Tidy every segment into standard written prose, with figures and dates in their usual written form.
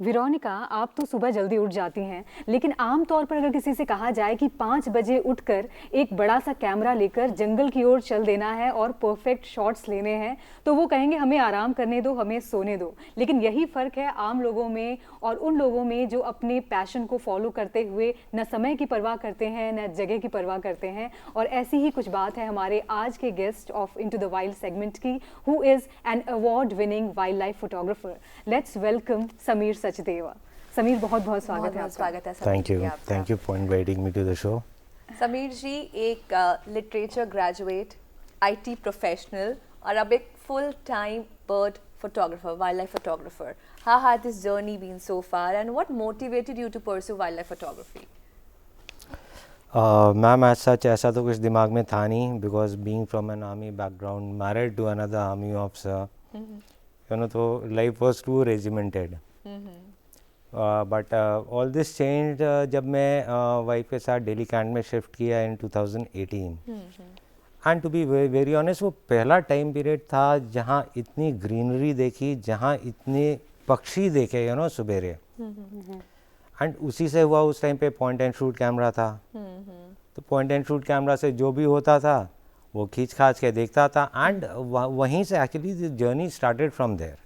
Veronica, आप तो सुबह जल्दी उठ जाती हैं, लेकिन आम तौर पर अगर किसी से कहा जाए कि 5 बजे उठकर एक बड़ा सा कैमरा लेकर जंगल की ओर चल देना है और परफेक्ट शॉट्स लेने हैं, तो वो कहेंगे हमें आराम करने दो, हमें सोने दो। लेकिन यही फ़र्क है आम लोगों में और उन लोगों में जो अपने पैशन को फॉलो करते हुए न समय की परवाह करते हैं, न जगह की परवाह करते हैं। और ऐसी ही कुछ बात है हमारे आज के guest of into the wild segment की, who is an award winning wild life photographer. Let's welcome Sameer Sachdeva. Sameer, बहुत बहुत स्वागत है आपका। स्वागत है thank you for inviting me to the show. Sameer ji एक लिटरेचर ग्रेजुएट, आईटी प्रोफेशनल और अब एक full time bird photographer, wild life photographer. How has this journey been so far and what motivated you to pursue wild life photography? Ma'am as such ऐसा तो कुछ दिमाग में था नहीं, because being from an army background, married to another army officer, you know, तो life was too regimented. But all this change जब मैं वाइफ के साथ दिल्ली कैंट में शिफ्ट किया in 2018। And to be very honest, वो पहला टाइम पीरियड था जहाँ इतनी ग्रीनरी देखी, जहाँ इतने पक्षी देखे, यू नो, सवेरे। एंड उसी से हुआ, उस टाइम पे पॉइंट एंड शूट कैमरा था। तो पॉइंट एंड शूट कैमरा से जो भी होता था वो खींच खाच के देखता था, एंड वहीं से actually the journey started from there.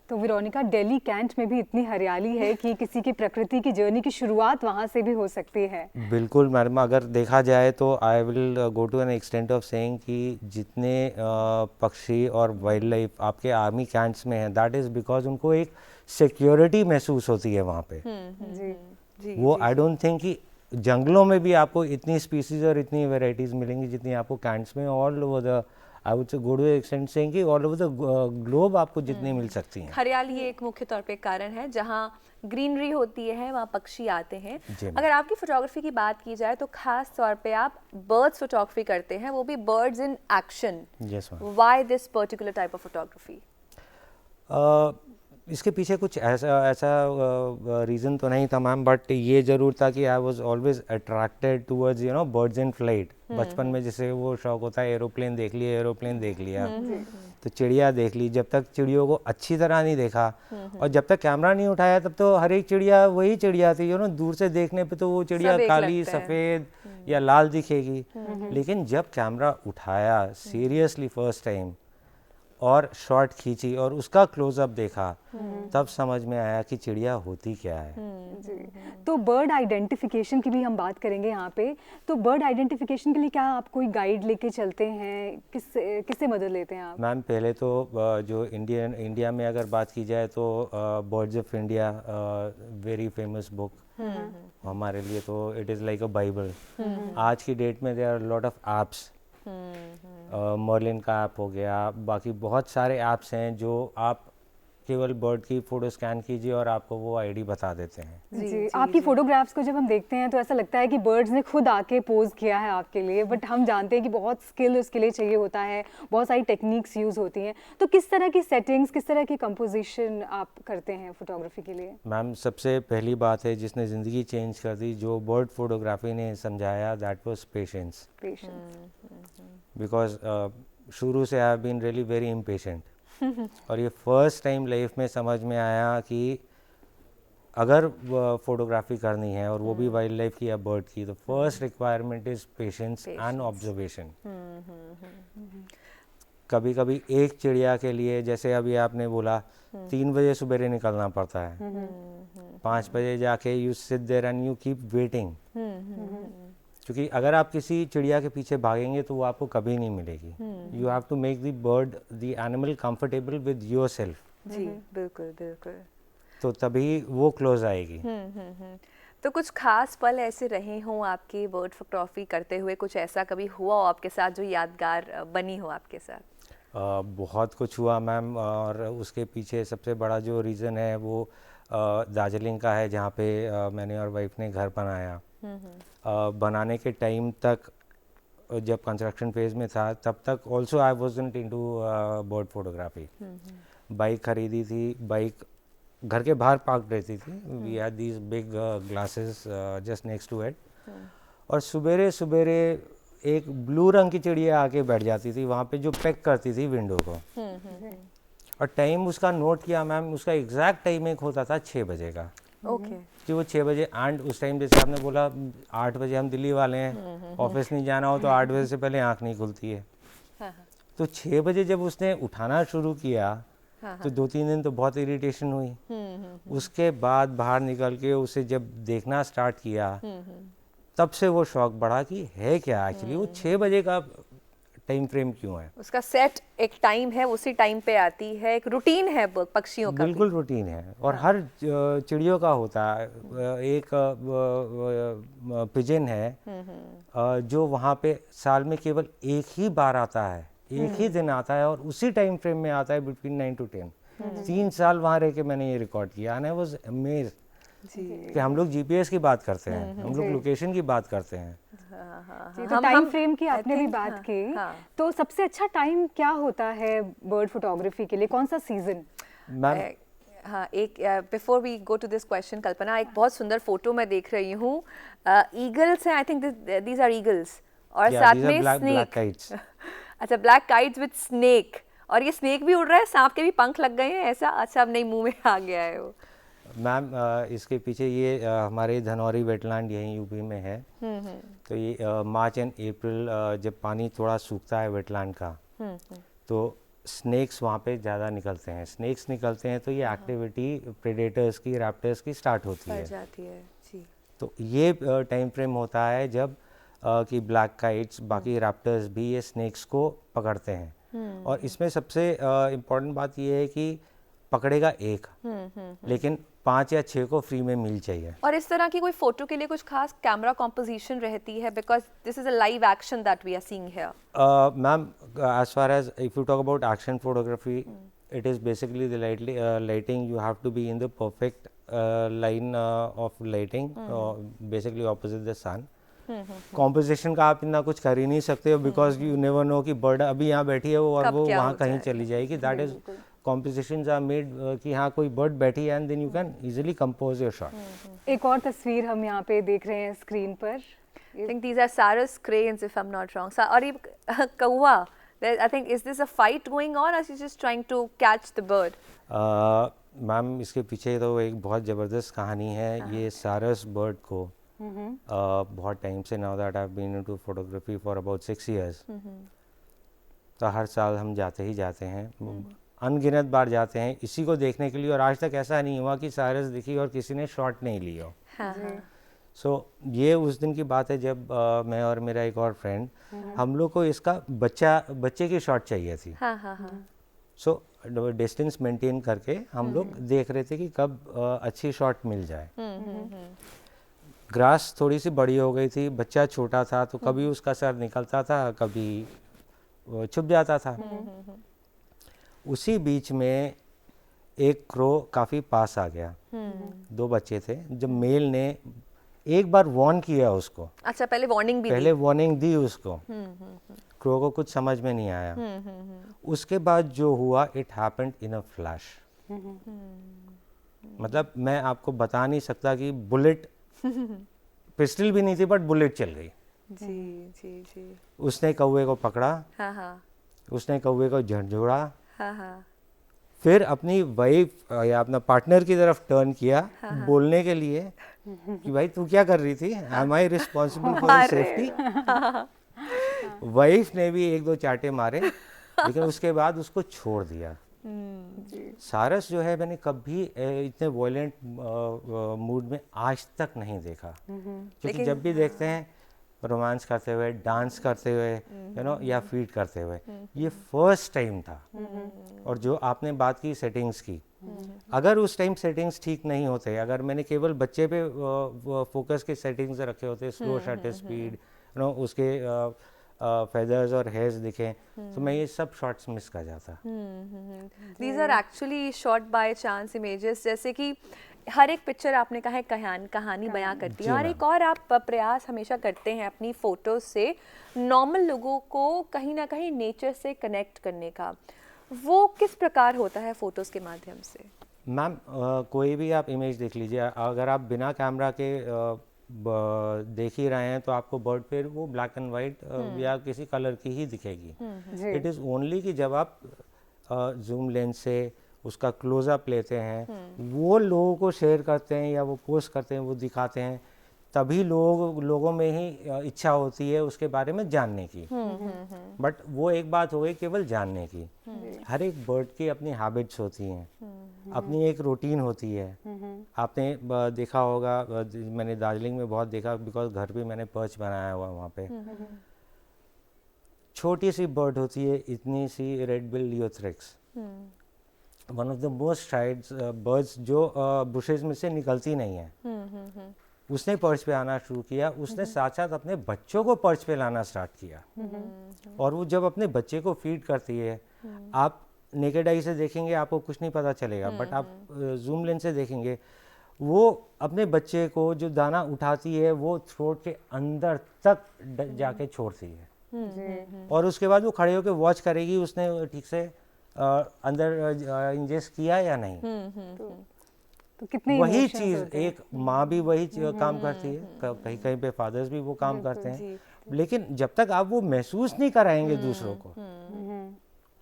तो वेरोनिका, दिल्ली कैंट में भी इतनी हरियाली है कि किसी की प्रकृति की जर्नी की शुरुआत वहाँ से भी हो सकती है। बिल्कुल मैडम, अगर देखा जाए तो I will go to an extent of saying कि जितने पक्षी और वाइल्ड लाइफ आपके आर्मी कैंट्स में हैं, दैट इज़ बिकॉज उनको एक सिक्योरिटी महसूस होती है वहाँ पे। जी वो आई डोंट थिंक कि जंगलों में भी आपको इतनी स्पीसीज और इतनी वेराइटीज़ मिलेंगी जितनी आपको कैंट्स में all over the, I would say go to extent saying कि ऑल ओवर द ग्लोब आपको जितनी मिल सकती हैं। हरियाली एक मुख्य तौर पे कारण है, जहाँ ग्रीनरी होती है वहाँ पक्षी आते हैं। जी। अगर आपकी फोटोग्राफी की बात की जाए तो खास तौर पे आप बर्ड्स फोटोग्राफी करते हैं, वो भी birds in action. Yes ma'am. Why this particular type of photography? इसके पीछे कुछ ऐसा रीज़न तो नहीं था मैम, बट ये ज़रूर था कि I was always attracted towards, you know, birds in flight. बचपन में जैसे वो शौक होता है, एरोप्लेन देख लिया, एरोप्लेन देख लिया, तो चिड़िया देख ली। जब तक चिड़ियों को अच्छी तरह नहीं देखा और जब तक कैमरा नहीं उठाया, तब तो हर एक चिड़िया वही चिड़िया थी, यू नो, दूर से देखने पे तो वो चिड़िया काली, सफ़ेद या लाल दिखेगी। लेकिन जब कैमरा उठाया सीरियसली फर्स्ट टाइम और शॉट खींची और उसका क्लोजअप देखा, तब समझ में आया कि चिड़िया होती क्या है। जी। तो बर्ड आइडेंटिफिकेशन की भी हम बात करेंगे यहाँ पे। तो बर्ड आइडेंटिफिकेशन के लिए क्या आप कोई गाइड लेके चलते हैं? किससे मदद लेते हैं आप? मैम पहले तो जो इंडिया में अगर बात की जाए तो birds of India, very famous book हमारे लिए, तो it is like a Bible. आज की डेट में there are lot of apps, Merlin का ऐप हो गया, बाकी बहुत सारे ऐप्स हैं जो आप केवल बर्ड की फ़ोटो स्कैन कीजिए और आपको वो आईडी बता देते हैं। जी, आपकी फोटोग्राफ्स को जब हम देखते हैं तो ऐसा लगता है कि बर्ड्स ने खुद आके पोज किया है आपके लिए, बट हम जानते हैं कि बहुत स्किल उसके लिए चाहिए होता है, बहुत सारी टेक्निक्स यूज़ होती हैं। तो किस तरह की सेटिंग्स, किस तरह की कंपोजिशन आप करते हैं फोटोग्राफी के लिए? मैम सबसे पहली बात है जिसने ज़िंदगी चेंज कर दी, जो बर्ड फोटोग्राफी ने समझाया, दैट वाज पेशेंस। बिकॉज शुरू से I have been really very impatient. और ये फर्स्ट टाइम लाइफ में समझ में आया कि अगर फोटोग्राफी करनी है और वो भी वाइल्ड लाइफ की या बर्ड की, तो first requirement is patience and observation. कभी कभी एक चिड़िया के लिए, जैसे अभी आपने बोला, 3 बजे सुबह निकलना पड़ता है, 5 बजे जाके you sit there and you keep waiting, क्योंकि अगर आप किसी चिड़िया के पीछे भागेंगे तो वो आपको कभी नहीं मिलेगी। You have to make the bird, the animal comfortable with yourself. जी बिल्कुल बिल्कुल। तो तभी वो क्लोज आएगी। तो कुछ खास पल ऐसे रहे हों आपके बर्ड फोटोग्राफी करते हुए, कुछ ऐसा कभी हुआ हो आपके साथ जो यादगार बनी हो आपके साथ? बहुत कुछ हुआ मैम, और उसके पीछे सबसे बड़ा जो रीज़न है वो दार्जिलिंग का है, जहाँ पे मैंने और वाइफ ने घर बनाया। बनाने के टाइम तक, जब कंस्ट्रक्शन फेज में था, तब तक also I wasn't into bird photography. Bike खरीदी थी, बाइक घर के बाहर पार्क रहती थी। We had these big glasses just next to it, और सुबेरे सुबेरे एक ब्लू रंग की चिड़िया आके बैठ जाती थी वहाँ पे, जो पैक करती थी विंडो को। और टाइम उसका नोट किया मैम, उसका एग्जैक्ट टाइम एक होता था 6 बजे का, ओके कि वो 6 बजे। एंड उस टाइम जैसे आपने बोला 8 बजे हम दिल्ली वाले हैं, ऑफिस नहीं जाना हो तो 8 बजे से पहले आँख नहीं खुलती है। तो 6 बजे जब उसने उठाना शुरू किया तो 2-3 दिन तो बहुत इरिटेशन हुई। उसके बाद बाहर निकल के उसे जब देखना स्टार्ट किया तब से वो शौक बढ़ा कि है क्या एक्चुअली वो 6 बजे का टाइम फ्रेम क्यों है। उसका सेट एक टाइम है, उसी टाइम पे आती है, एक रूटीन है पक्षियों का भी। बिल्कुल रूटीन है और हर चिड़ियों का होता है। एक पिजन है जो वहाँ पे साल में केवल एक ही बार आता है, एक ही दिन आता है और उसी टाइम फ्रेम में आता है बिटवीन 9 to 10। 3 साल वहाँ रह के मैंने ये रिकॉर्ड किया एंड आई वाज अमेज्ड कि हम लोग जीपीएस की बात करते हैं, हम लोग लोकेशन की बात करते हैं। जी, तो टाइम फ्रेम की आपने भी बात की, हाँ। तो सबसे अच्छा टाइम क्या होता है बर्ड फोटोग्राफी के लिए, कौन सा सीजन? मैम हाँ, एक before we go to this question Kalpana, एक बहुत सुंदर फोटो मैं देख रही हूँ, ईगल्स हैं, I think these are eagles, और साथ में ब्लैक काइट्स। अच्छा, ब्लैक काइट्स विद स्नेक, और ये स्नेक भी उड़ रहा है, सांप के भी पंख लग गए हैं ऐसा? अच्छा, अब नहीं, मुंह में आ गया है वो। मैम इसके पीछे ये हमारे धनौरी वेटलैंड यहीं यूपी में है। तो ये मार्च एंड अप्रैल जब पानी थोड़ा सूखता है वेटलैंड का तो स्नेक्स वहाँ पे ज़्यादा निकलते हैं। स्नेक्स निकलते हैं तो ये एक्टिविटी प्रेडेटर्स की, रैप्टर्स की स्टार्ट होती है। जाती है जी। तो ये टाइम फ्रेम होता है जब कि ब्लैक काइट्स, बाकी रैप्टर्स भी ये स्नेक्स को पकड़ते हैं। और इसमें सबसे इम्पोर्टेंट बात ये है कि पकड़ेगा एक, लेकिन 5 या 6 को फ्री में मिल चाहिए। और इस तरह की कोई फोटो के लिए कुछ खास कैमरा कॉम्पोजिशन रहती है, because this is a live action that we are seeing here? Ma'am as far as if you talk about action photography, it is basically the lighting. You have to be in the perfect line of lighting, basically opposite the sun. Composition का आप इतना कुछ कर ही नहीं सकते हो because you never know कि bird अभी यहाँ बैठी है वो और वो वहाँ कहीं चली जाएगी। That is compositions are made कि हाँ कोई बर्ड बैठी है and then you can easily compose your shot. एक और तस्वीर हम यहाँ पे देख रहे हैं स्क्रीन पर। I think these are Sarus cranes, if I'm not wrong. और ये कौवा, I think is this a fight going on or is she just trying to catch the bird? Ma'am इसके पीछे तो एक बहुत ज़बरदस्त कहानी है। ये सारस बर्ड को बहुत टाइम से, now that I have been into photography for about 6 years, तो हर साल हम जाते ही जाते हैं, अनगिनत बार जाते हैं इसी को देखने के लिए। और आज तक ऐसा नहीं हुआ कि सारस दिखी और किसी ने शॉट नहीं लिया हो। सो ये उस दिन की बात है जब मैं और मेरा एक और फ्रेंड, हम लोग को इसका बच्चे की शॉट चाहिए थी। सो डिस्टेंस मेंटेन करके हम लोग देख रहे थे कि कब अच्छी शॉट मिल जाए। ग्रास थोड़ी सी बड़ी हो गई थी, बच्चा छोटा था, तो कभी उसका सर निकलता था, कभी छुप जाता था। उसी बीच में एक क्रो काफ़ी पास आ गया। 2 बच्चे थे। जब मेल ने एक बार वार्न किया उसको, अच्छा, पहले वार्निंग भी पहले वार्निंग दी उसको, क्रो को कुछ समझ में नहीं आया। उसके बाद जो हुआ, it happened in a flash. मतलब मैं आपको बता नहीं सकता कि बुलेट, पिस्टल भी नहीं थी बट बुलेट चल गई। जी जी जी। उसने कौवे को पकड़ा, उसने कौवे को झंझोड़ा, फिर अपनी वाइफ या अपना पार्टनर की तरफ टर्न किया बोलने के लिए कि भाई तू क्या कर रही थी, am I responsible for safety. Wife ने भी 1-2 चाटे मारे, लेकिन उसके बाद उसको छोड़ दिया। सारस जो है मैंने कभी इतने वॉयलेंट मूड में आज तक नहीं देखा, क्योंकि जब भी देखते हैं रोमांस करते हुए, डांस करते हुए, यू नो, या फीड करते हुए, ये फर्स्ट टाइम था। और जो आपने बात की सेटिंग्स की, अगर उस टाइम सेटिंग्स ठीक नहीं होते, अगर मैंने केवल बच्चे पे फोकस के सेटिंग्स रखे होते, slow shutter speed, you know, उसके फेदर्स और हेयर्स दिखे, तो मैं ये सब शॉट्स मिस कर जाता। These are actually shot by chance images, जैसे कि हर एक पिक्चर आपने कहा है कहानी बयां करती है, और एक और आप प्रयास हमेशा करते हैं अपनी फ़ोटोज़ से नॉर्मल लोगों को कहीं ना कहीं नेचर से कनेक्ट करने का। वो किस प्रकार होता है फ़ोटोज़ के माध्यम से? मैम कोई भी आप इमेज देख लीजिए, अगर आप बिना कैमरा के देख ही रहे हैं तो आपको बर्ड फिर वो ब्लैक एंड वाइट या किसी कलर की ही दिखेगी। इट इज़ ओनली कि जब आप जूम लेंस से उसका क्लोजअप लेते हैं, वो लोगों को शेयर करते हैं या वो पोस्ट करते हैं, वो दिखाते हैं, तभी लोगों में ही इच्छा होती है उसके बारे में जानने की। बट वो एक बात हो गई केवल जानने की। हर एक बर्ड की अपनी हैबिट्स होती हैं, अपनी एक रूटीन होती है। आपने देखा होगा, मैंने दार्जिलिंग में बहुत देखा, बिकॉज घर भी मैंने पर्च बनाया हुआ वहाँ पे। छोटी सी बर्ड होती है, इतनी सी red bill leiothrix, one of the most tried birds, जो बुशेस में से निकलती नहीं है। उसने पर्च पे आना शुरू किया, उसने साथ साथ अपने बच्चों को पर्च पे लाना स्टार्ट किया। और वो जब अपने बच्चे को फीड करती है, आप नेकेड आई से देखेंगे आपको कुछ नहीं पता चलेगा, बट आप जूम लेंस से देखेंगे, वो अपने बच्चे को जो दाना उठाती है वो थ्रोट के अंदर तक जाके छोड़ती है। और उसके बाद वो खड़े होकर वॉच करेगी उसने ठीक से अंदर इंजेस्ट किया या नहीं। तो कितने वही emotions चीज होते हैं। एक माँ भी वही काम करती है, कहीं कहीं पे फादर्स भी वो काम करते हैं, लेकिन जब तक आप वो महसूस नहीं कराएंगे दूसरों को।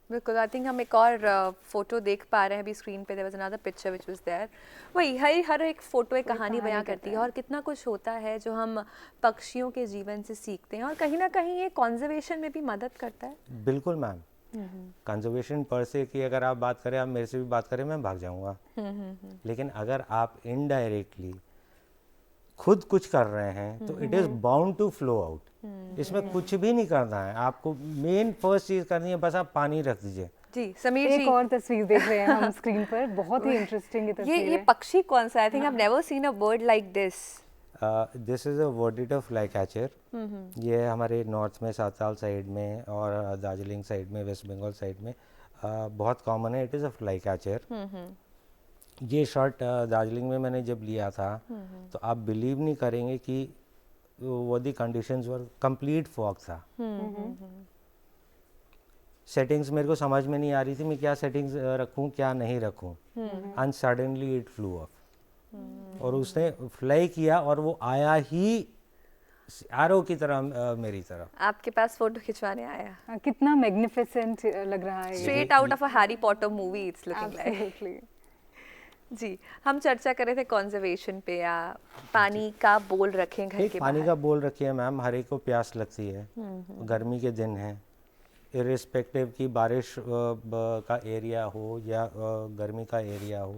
बिल्कुल। आई थिंक हम एक और फोटो देख पा रहे हैं अभी स्क्रीन पे। There was another picture which was there. वही हर एक फोटो एक कहानी बयां करती है, और कितना कुछ होता है जो हम पक्षियों के जीवन से सीखते हैं, और कहीं ना कहीं ये कंजर्वेशन में भी मदद करता है। बिल्कुल मैम, कंजर्वेशन पर से की अगर आप बात करें, आप मेरे से भी बात करें, मैं भाग जाऊंगा। लेकिन अगर आप इनडायरेक्टली खुद कुछ कर रहे हैं तो it is bound to flow out. इसमें कुछ भी नहीं करना है आपको, मेन फर्स्ट चीज करनी है बस आप पानी रख दीजिए। जी समीर एक जी, और तस्वीर देख रहे हैं हम स्क्रीन पर, बहुत ही इंटरेस्टिंग ये तस्वीर ये है। पक्षी कौन सा है? I think I have never seen a bird like this. This is a verditer flycatcher. ये हमारे नॉर्थ में साताल साइड में और दार्जिलिंग साइड में, वेस्ट बंगाल साइड में बहुत कॉमन है। It is a flycatcher. ये शॉट दार्जिलिंग में मैंने जब लिया था तो आप बिलीव नहीं करेंगे कि वो the conditions were complete fog था। सेटिंग्स मेरे को समझ में नहीं आ रही थी, मैं क्या सेटिंग्स रखूं क्या नहीं रखूं। And suddenly it flew off, और उसने फ्लाई किया और वो आया ही एरो की तरह मेरी तरफ। आपके पास फोटो खिंचवाने आया। हाँ, कितना मैग्निफिसेंट लग रहा है ये। Straight out of a Harry Potter movie it's looking like. Absolutely. जी, हम चर्चा कर रहे थे कंजर्वेशन पे, या पानी का बोल रखें घर एक के पानी बाहर। का बोल रखिए मैम, हर एक को प्यास लगती है। गर्मी के दिन है, इरिस्पेक्टिव की बारिश का एरिया हो या गर्मी का एरिया हो,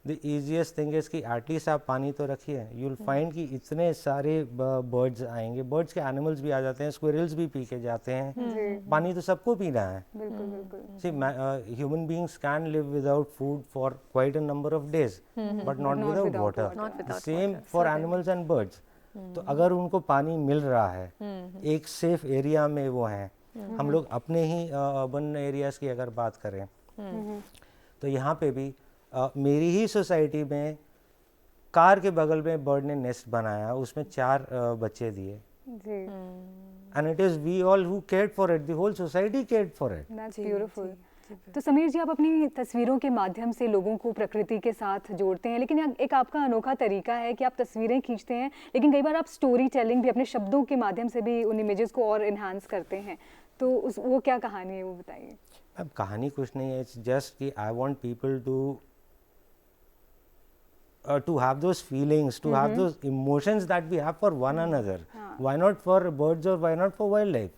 द ईजिएस्ट थिंग इज कि एटलीस्ट आप पानी तो रखिए। यू विल फाइंड कि इतने सारे बर्ड्स आएंगे, बर्ड्स के एनिमल्स भी आ जाते हैं, स्क्विरल्स भी पी के जाते हैं। पानी तो सबको पीना है। बिल्कुल बिल्कुल। See, human beings can live without food for quite a number of days, but not without without water. Not without Same water, for certainly. animals and birds. तो अगर उनको पानी मिल रहा है, एक सेफ एरिया में वो हैं, हम लोग अपने ही अर्बन एरियाज की अगर बात करें, तो यहाँ पे भी मेरी ही सोसाइटी में कार के बगल में बर्ड ने नेस्ट बनाया, उसमें 4 बच्चे दिए। जी, and it is we all who cared for it, the whole society cared for it. That's beautiful. तो समीर जी, आप अपनी तस्वीरों के माध्यम से लोगों को प्रकृति के साथ जोड़ते हैं, लेकिन एक आपका अनोखा तरीका है कि आप तस्वीरें खींचते हैं, लेकिन कई बार आप स्टोरी टेलिंग भी अपने शब्दों के माध्यम से भी उन इमेजेस को और इन्हांस करते हैं। तो वो क्या कहानी है, वो बताइए। अब कहानी कुछ नहीं है, इट्स जस्ट कि I want people to have those feelings, to have those emotions that we have for one another. Why not for birds or why not for wildlife?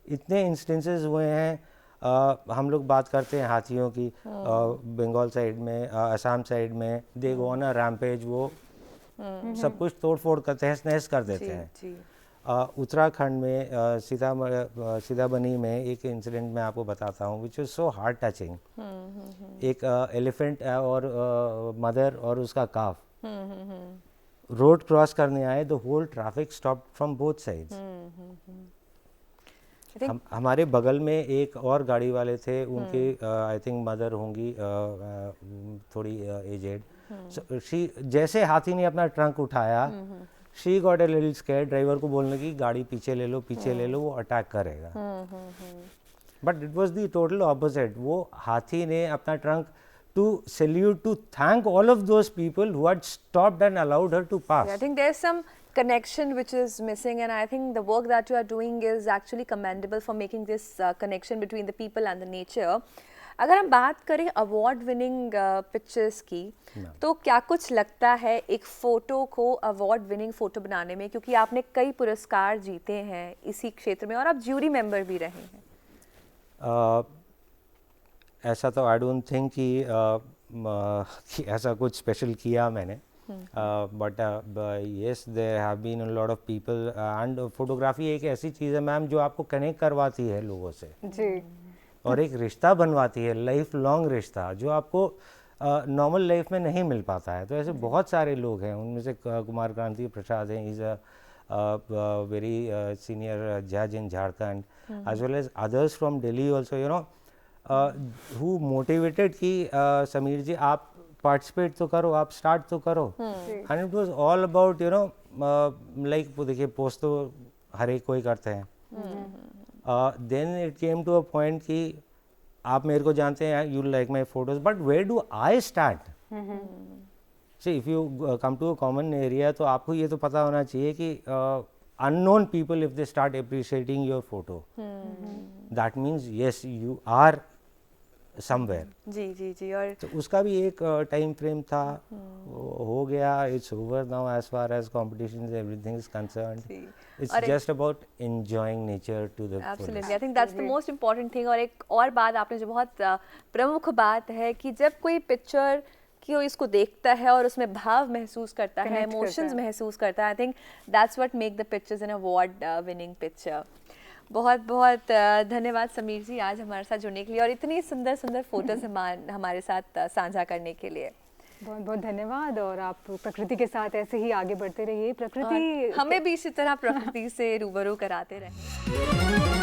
इतने instances हुए हैं। हम लोग बात करते हैं हाथियों की, बंगाल साइड में, असम साइड में, दे गो ऑन अ रैम्पेज, वो सब कुछ तोड़ फोड़ कर तहस नहस कर देते हैं। जी। उत्तराखंड में सीताबनी में एक इंसिडेंट मैं आपको बताता हूँ which is so heart touching. एक एलिफेंट और मदर और उसका काफ रोड क्रॉस करने आए, the whole traffic stop from both sides. हमारे बगल में एक और गाड़ी वाले थे, उनके आई थिंक मदर होंगी थोड़ी एजेड। जैसे हाथी ने अपना ट्रंक उठाया, she got a little scared, driver को बोलने की गाड़ी पीछे ले लो, वो अटैक करेगा। But it was the total opposite. वो हाथी ने अपना trunk to salute, to thank all of those people who had stopped and allowed her to pass. I think there's some connection which is missing, and I think the work that you are doing is actually commendable for making this connection between the people and the nature. अगर हम बात करें award winning pictures की, तो क्या कुछ लगता है एक फ़ोटो को अवार्ड विनिंग फ़ोटो बनाने में, क्योंकि आपने कई पुरस्कार जीते हैं इसी क्षेत्र में और आप ज्यूरी मेंबर भी रहे हैं? ऐसा तो आई डोंट थिंक कि ऐसा कुछ स्पेशल किया मैंने, but yes there have been a lot of people, and photography एक ऐसी चीज़ है मैम जो आपको कनेक्ट करवाती है लोगों से जी, और एक रिश्ता बनवाती है, लाइफ लॉन्ग रिश्ता जो आपको नॉर्मल लाइफ में नहीं मिल पाता है। तो ऐसे बहुत सारे लोग हैं, उनमें से कुमार क्रांति प्रसाद हैं, इज़ अ वेरी सीनियर जज in Jharkhand, as well as others from Delhi also, you know, who motivated कि समीर जी आप पार्टिसिपेट तो करो, आप स्टार्ट तो करो। And it was all about, you know, like देखिए पोस्ट तो हर एक कोई करते हैं। Then it came to a point कि आप मेरे को जानते हैं, you like my photos, but where do I start? See if you come to a common area, तो आपको ये तो पता होना चाहिए कि unknown people, if they start appreciating your photo, that means yes you are somewhere. जी जी जी। और तो उसका भी एक टाइम फ्रेम था, हो गया, it's over now as far as competition everything is concerned, it's just about enjoying nature to the absolutely, I think that's the most important thing. और एक और बात आपने जो बहुत प्रमुख बात है कि जब कोई पिक्चर कि वो इसको देखता है और उसमें भाव महसूस करता है, इमोशंस महसूस करता है, I think that's what make the pictures N award winning picture. बहुत बहुत धन्यवाद समीर जी आज हमारे साथ जुड़ने के लिए और इतनी सुंदर सुंदर फोटोज हमारे साथ साझा करने के लिए। बहुत बहुत धन्यवाद। और आप प्रकृति के साथ ऐसे ही आगे बढ़ते रहिए, प्रकृति हमें भी इसी तरह प्रकृति से रूबरू कराते रहें।